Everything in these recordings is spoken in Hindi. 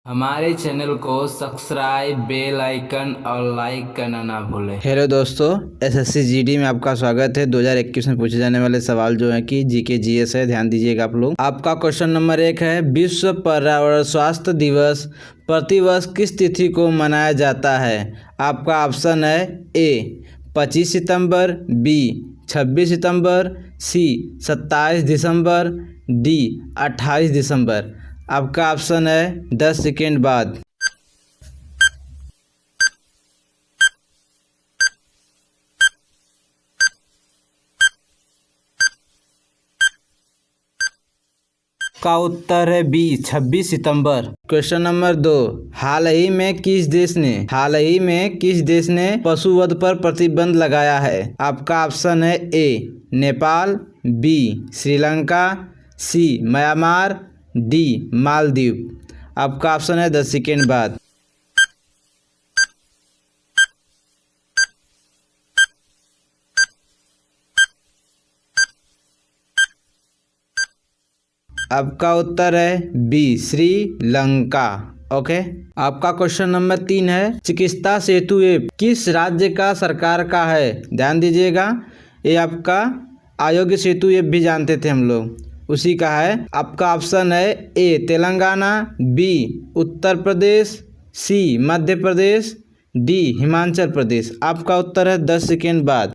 हमारे चैनल को सब्सक्राइब, बेल आइकन और लाइक करना ना भूलें। हेलो दोस्तों, एसएससी जीडी में आपका स्वागत है। 2021 में पूछे जाने वाले सवाल जो है कि जीके जीएस है, ध्यान दीजिएगा आप लोग। आपका क्वेश्चन नंबर 1 है, विश्व पर्यावरण स्वास्थ्य दिवस प्रतिवर्ष किस तिथि को मनाया जाता है? आपका ऑप्शन है ए 25 सितंबर, बी 26 सितंबर, सी 27 दिसंबर, डी 28 दिसंबर। आपका ऑप्शन है 10 सेकेंड बाद। का उत्तर है बी 26 सितंबर। क्वेश्चन नंबर 2, हाल ही में किस देश ने पशुवध पर प्रतिबंध लगाया है? आपका ऑप्शन है ए नेपाल, बी श्रीलंका, सी म्यांमार, डी मालदीव। आपका ऑप्शन है 10 सेकेंड बाद। आपका उत्तर है बी श्रीलंका। ओके। आपका क्वेश्चन नंबर 3 है, चिकित्सा सेतु ऐप किस राज्य का सरकार का है? ध्यान दीजिएगा, ये आपका आरोग्य सेतु ऐप भी जानते थे हम लोग, उसी का है। आपका ऑप्शन है ए तेलंगाना, बी उत्तर प्रदेश, सी मध्य प्रदेश, डी हिमाचल प्रदेश। आपका उत्तर है 10 सेकेंड बाद।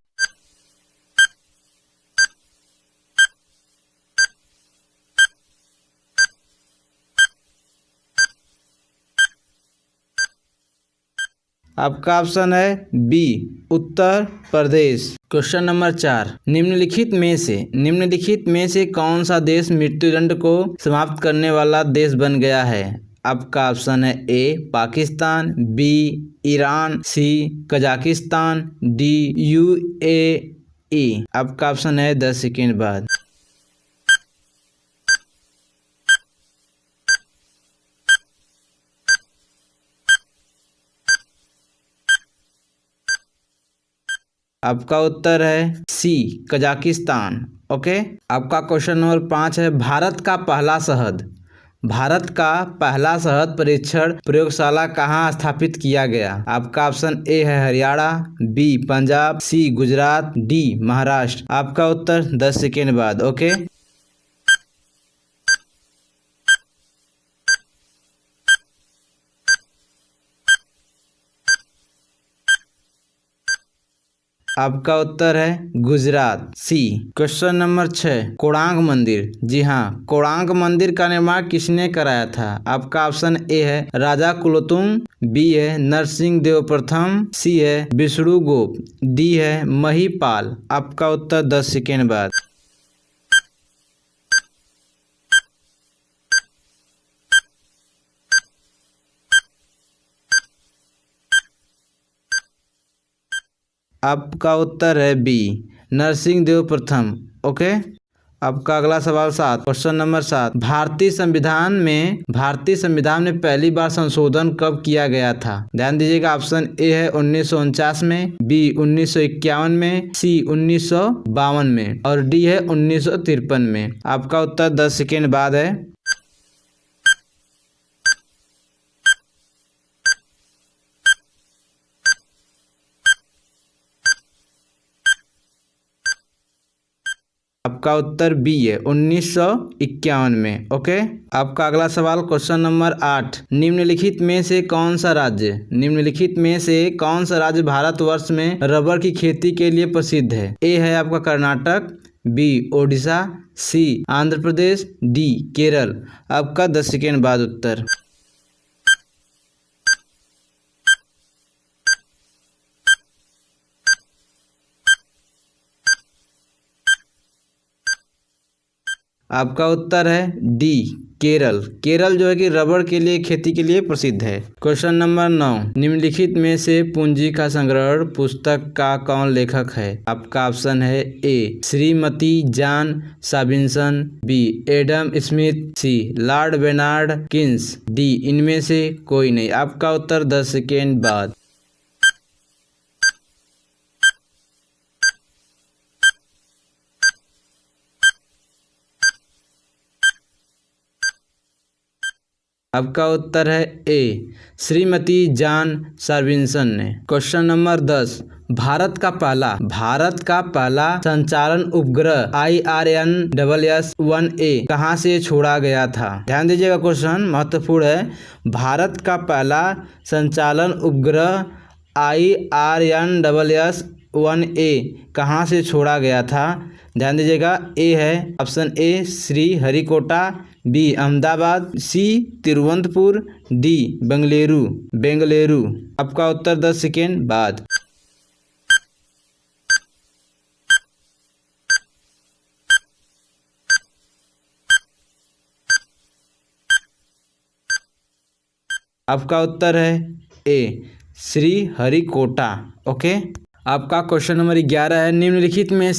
आपका ऑप्शन है B Uttar Pradesh. Question number 4, निम्नलिखित में से कौन सा देश मृत्युदंड को समाप्त करने वाला देश बन गया है? आपका ऑप्शन है ए पाकिस्तान, बी ईरान, सी कजाकिस्तान, डी यूएई। आपका ऑप्शन है 10 सेकेंड बाद। आपका उत्तर है सी कजाकिस्तान। ओके। आपका क्वेश्चन नंबर 5 है, भारत का पहला शहद परीक्षण प्रयोगशाला कहाँ स्थापित किया गया? आपका ऑप्शन ए है हरियाणा, बी पंजाब, सी गुजरात, डी महाराष्ट्र। आपका उत्तर 10 सेकेंड बाद। ओके। आपका उत्तर है गुजरात, सी। क्वेश्चन नंबर 6, कोणार्क मंदिर, जी हाँ, कोणार्क मंदिर का निर्माण किसने कराया था? आपका ऑप्शन ए है राजा कुलोत्तुंग, बी है नरसिंह देव प्रथम, सी है विष्णुगुप्त, डी है महिपाल। आपका उत्तर 10 सेकेंड बाद। आपका उत्तर है बी नरसिंह देव प्रथम। ओके। आपका अगला सवाल 7, क्वेश्चन नंबर 7, भारतीय संविधान में पहली बार संशोधन कब किया गया था? ध्यान दीजिएगा, ऑप्शन ए है 1949 में, बी 1951 में, सी 1952 में और डी है 1953 में। आपका उत्तर 10 सेकेंड बाद है। आपका उत्तर बी है 1951 में। ओके। आपका अगला सवाल क्वेश्चन नंबर 8, निम्नलिखित में से कौन सा राज्य भारतवर्ष में रबर की खेती के लिए प्रसिद्ध है? ए है आपका कर्नाटक, बी ओडिशा, सी आंध्र प्रदेश, डी केरल। आपका 10 सेकेंड बाद उत्तर। आपका उत्तर है डी केरल जो है कि रबड़ के लिए खेती के लिए प्रसिद्ध है। क्वेश्चन नंबर 9, निम्नलिखित में से पूंजी का संग्रहण पुस्तक का कौन लेखक है? आपका ऑप्शन है A Shrimati Joan Robinson, B Adam Smith, C Lord Bernard Keynes, D इनमें से कोई नहीं। आपका उत्तर 10 सेकेंड बाद। आपका उत्तर है ए श्रीमती जॉन सॉबिन्सन ने। क्वेश्चन नंबर 10, भारत का पहला संचालन उपग्रह IRNSS-1A कहाँ से छोड़ा गया था? ध्यान दीजिएगा, क्वेश्चन महत्वपूर्ण है। भारत का पहला संचालन उपग्रह IRNSS-1A कहाँ से छोड़ा गया था? ध्यान दीजिएगा, ए है option A Sri Harikota, B Ahmedabad, C Thiruvananthapur, D Bengaluru. आपका उत्तर 10 सेकेंड बाद। आपका उत्तर है ए श्री हरिकोटा। ओके। आपका क्वेश्चन नंबर 11 है, निम्नलिखित में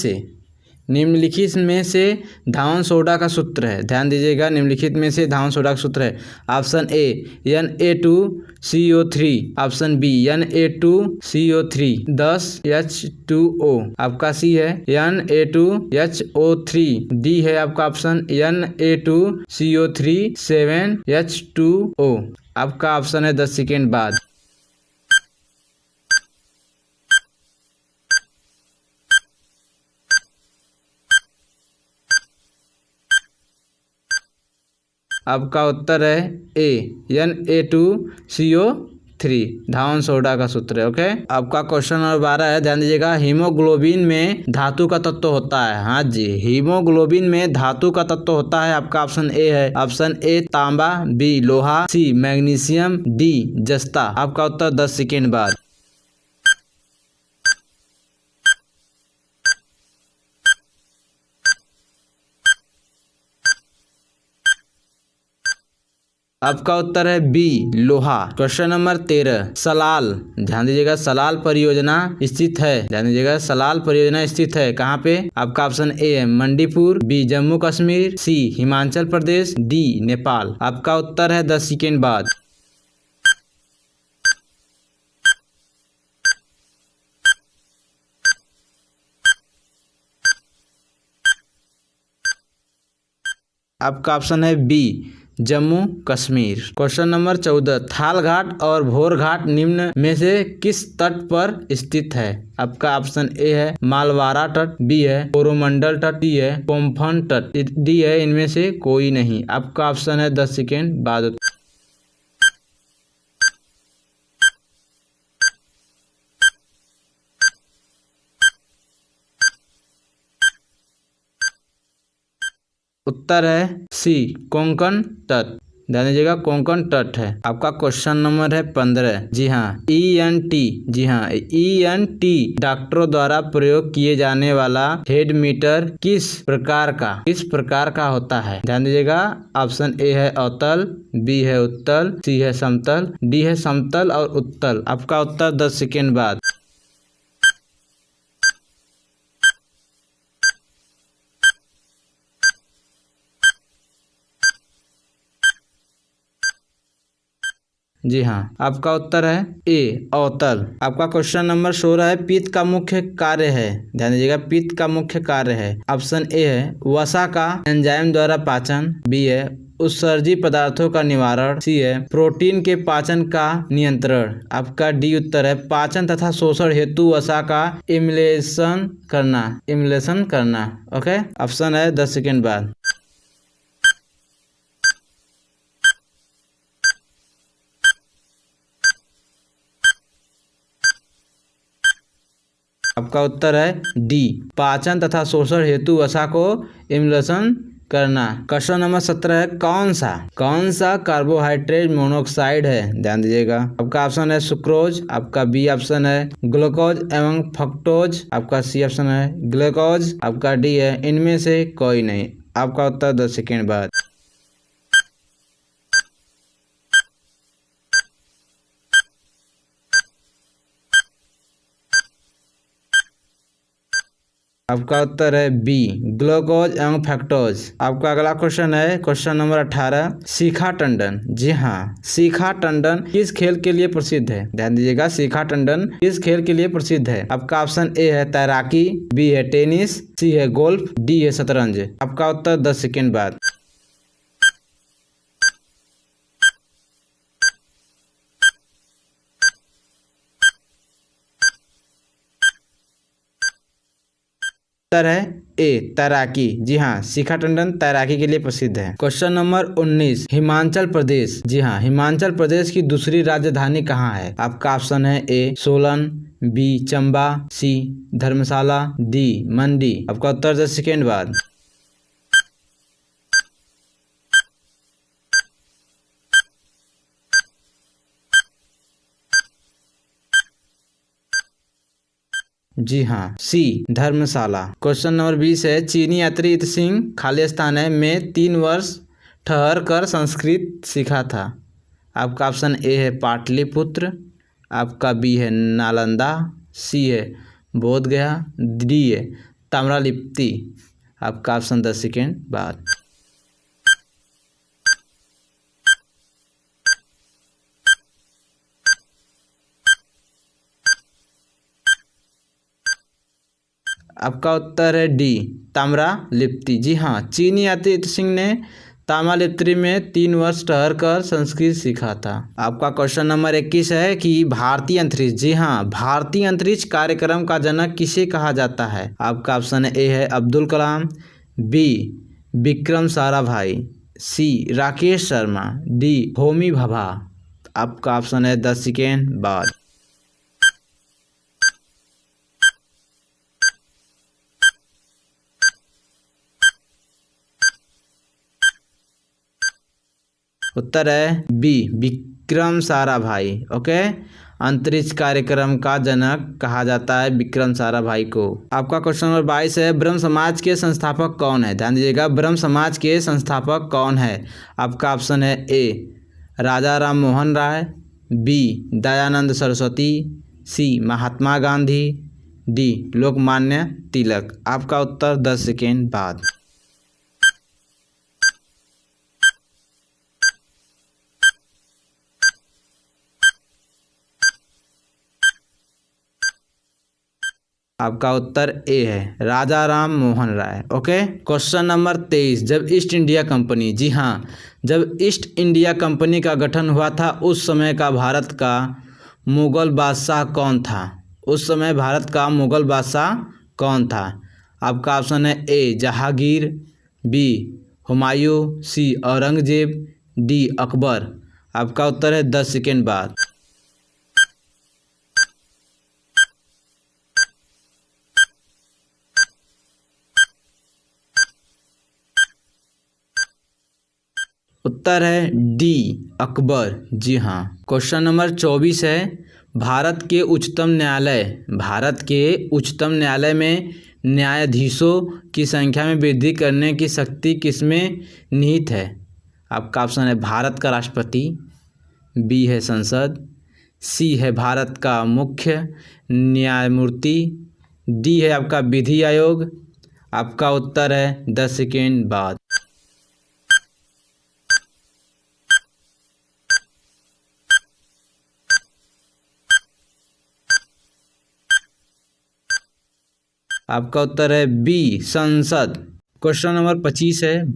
से धावन सोडा का सूत्र है। ध्यान दीजिएगा, निम्नलिखित में से धावन सोडा का सूत्र है। ऑप्शन ए Na2CO3, option B Na2CO3 10H2O, आपका सी है Na2HO3, डी है आपका ऑप्शन Na2CO3 7H2O। आपका ऑप्शन है 10 सेकेंड बाद। आपका उत्तर है ए Na2CO3 धावन सोडा का सूत्र है। ओके। आपका क्वेश्चन नंबर 12 है, ध्यान दीजिएगा, हीमोग्लोबिन में धातु का तत्व होता है। हाँ जी, हीमोग्लोबिन में धातु का तत्व होता है। आपका ऑप्शन ए है ऑप्शन ए तांबा, बी लोहा, सी मैग्नीशियम, डी जस्ता। आपका उत्तर 10 सेकेंड बाद। आपका उत्तर है बी लोहा। क्वेश्चन नंबर 13, सलाल, ध्यान दीजिएगा, सलाल परियोजना स्थित है। ध्यान दीजिएगा, सलाल परियोजना स्थित है कहाँ पे? आपका ऑप्शन ए है Manipur, B Jammu Kashmir, C Himachal Pradesh, D Nepal. आपका उत्तर है 10 सेकेंड बाद। आपका ऑप्शन है B Jammu Kashmir. Question number 14, Thal घाट और भोर घाट निम्न में से किस तट पर स्थित है? आपका ऑप्शन ए है मालवारा तट, बी है कोरोमंडल तट, सी है कोम्फन तट, डी है इनमें से कोई नहीं। आपका ऑप्शन है 10 सेकेंड बाद। उत्तर है सी कोंकण तट। ध्यान दीजिएगा, कोंकण तट है। आपका क्वेश्चन नंबर है 15, जी हाँ ENT डॉक्टरों द्वारा प्रयोग किए जाने वाला हेड मीटर किस प्रकार का होता है? ध्यान दीजिएगा, ऑप्शन ए है अवतल, बी है उत्तल, सी है समतल, डी है समतल और उत्तल। आपका उत्तर 10 सेकेंड बाद। जी हाँ, आपका उत्तर है ए अवतल। आपका क्वेश्चन नंबर 16 है, पित्त का मुख्य कार्य है। ध्यान दीजिएगा, पित्त का मुख्य कार्य है। ऑप्शन ए है वसा का एंजाइम द्वारा पाचन, बी है उत्सर्जी पदार्थों का निवारण, सी है प्रोटीन के पाचन का नियंत्रण। आपका डी उत्तर है पाचन तथा शोषण हेतु वसा का इम्युलेशन करना। ओके। ऑप्शन है 10 सेकेंड बाद। आपका उत्तर है डी पाचन तथा शोषण हेतु वसा को इम्युलेशन करना। क्वेश्चन नंबर 17 है, कौन सा कार्बोहाइड्रेट मोनोऑक्साइड है? ध्यान दीजिएगा, आपका ऑप्शन है सुक्रोज, आपका बी ऑप्शन है ग्लूकोज एवं फ्रक्टोज, आपका सी ऑप्शन है ग्लूकोज, आपका डी है इनमें से कोई नहीं। आपका उत्तर 10 सेकेंड बाद। आपका उत्तर है बी ग्लूकोज एवं फ्रक्टोज। आपका अगला क्वेश्चन है क्वेश्चन नंबर 18, शिखा टंडन। जी हाँ, शिखा टंडन किस खेल के लिए प्रसिद्ध है? ध्यान दीजिएगा, शिखा टंडन किस खेल के लिए प्रसिद्ध है? आपका ऑप्शन ए है तैराकी, बी है टेनिस, सी है गोल्फ, डी है शतरंज। आपका उत्तर 10 सेकेंड बाद। उत्तर है ए तैराकी। जी हाँ, शिखा टंडन तैराकी के लिए प्रसिद्ध है। Question number 19, Himachal Pradesh. जी हाँ, हिमाचल प्रदेश की दूसरी राजधानी कहाँ है? आपका ऑप्शन है ए सोलन, बी चंबा, सी धर्मशाला, डी मंडी। आपका उत्तर 10 सेकेंड बाद। जी हाँ, सी धर्मशाला। क्वेश्चन नंबर 20 है, चीनी यात्री इत सिंह खालिस्तान में 3 वर्ष ठहर कर संस्कृत सीखा था। आपका ऑप्शन ए है पाटलिपुत्र, आपका बी है नालंदा, सी है बोध गया, डी है ताम्रलिप्ति। आपका ऑप्शन 10 सेकेंड बाद। आपका उत्तर है डी ताम्रलिप्ति। जी हाँ, चीनी यात्री इत सिंह ने ताम्रलिप्ति में 3 वर्ष ठहर कर संस्कृत सीखा था। आपका क्वेश्चन नंबर 21 है कि भारतीय अंतरिक्ष। जी हाँ, भारतीय अंतरिक्ष कार्यक्रम का जनक किसे कहा जाता है? आपका ऑप्शन ए है अब्दुल कलाम, बी विक्रम साराभाई, सी राकेश शर्मा, डी होमी भाभा। आपका ऑप्शन है 10 सेकेंड बाद। उत्तर है बी विक्रम साराभाई। ओके, अंतरिक्ष कार्यक्रम का जनक कहा जाता है विक्रम साराभाई को। आपका क्वेश्चन नंबर 22 है, ब्रह्म समाज के संस्थापक कौन है? ध्यान दीजिएगा, ब्रह्म समाज के संस्थापक कौन है? आपका ऑप्शन है ए राजा राम मोहन राय, बी दयानंद सरस्वती, सी महात्मा गांधी, डी लोकमान्य तिलक। आपका उत्तर 10 सेकेंड बाद। आपका उत्तर ए है राजा Ram Mohan Roy. Okay, question number 23, जब ईस्ट इंडिया कंपनी। जी हाँ, जब ईस्ट इंडिया कंपनी का गठन हुआ था उस समय का भारत का मुगल बादशाह कौन था? उस समय भारत का मुगल बादशाह कौन था? आपका ऑप्शन है ए जहांगीर, बी हुमायूं, सी औरंगजेब, डी अकबर। आपका उत्तर है 10 सेकेंड बाद। उत्तर है डी अकबर। जी हाँ। क्वेश्चन नंबर 24 है, भारत के उच्चतम न्यायालय में न्यायाधीशों की संख्या में वृद्धि करने की शक्ति किसमें निहित है? आपका ऑप्शन है भारत का राष्ट्रपति, बी है संसद, सी है भारत का मुख्य न्यायमूर्ति, डी है आपका विधि आयोग। आपका उत्तर है 10 सेकेंड बाद। आपका उत्तर है बी संसद। क्वेश्चन नंबर 25 है,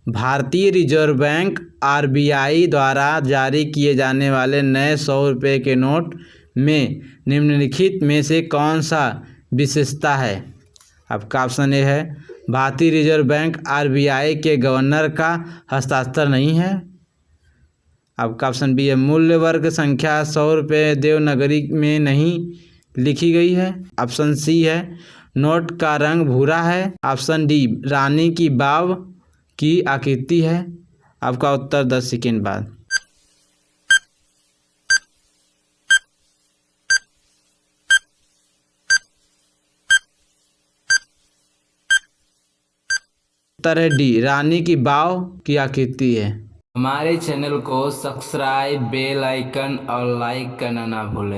भारतीय रिजर्व बैंक आरबीआई द्वारा जारी किए जाने वाले नए 100 रुपये के नोट में निम्नलिखित में से कौन सा विशेषता है? आपका ऑप्शन ए है भारतीय रिजर्व बैंक आरबीआई के गवर्नर का हस्ताक्षर नहीं है। आपका ऑप्शन बी है मूल्य वर्ग संख्या 100 रुपये देवनागरी में नहीं लिखी गई है। ऑप्शन सी है नोट का रंग भूरा है। ऑप्शन डी रानी की वाव की आकृति है। आपका उत्तर 10 सेकेंड बाद। उत्तर है डी रानी की वाव की आकृति है। हमारे चैनल को सब्सक्राइब, बेल आइकन और लाइक करना ना भूलें।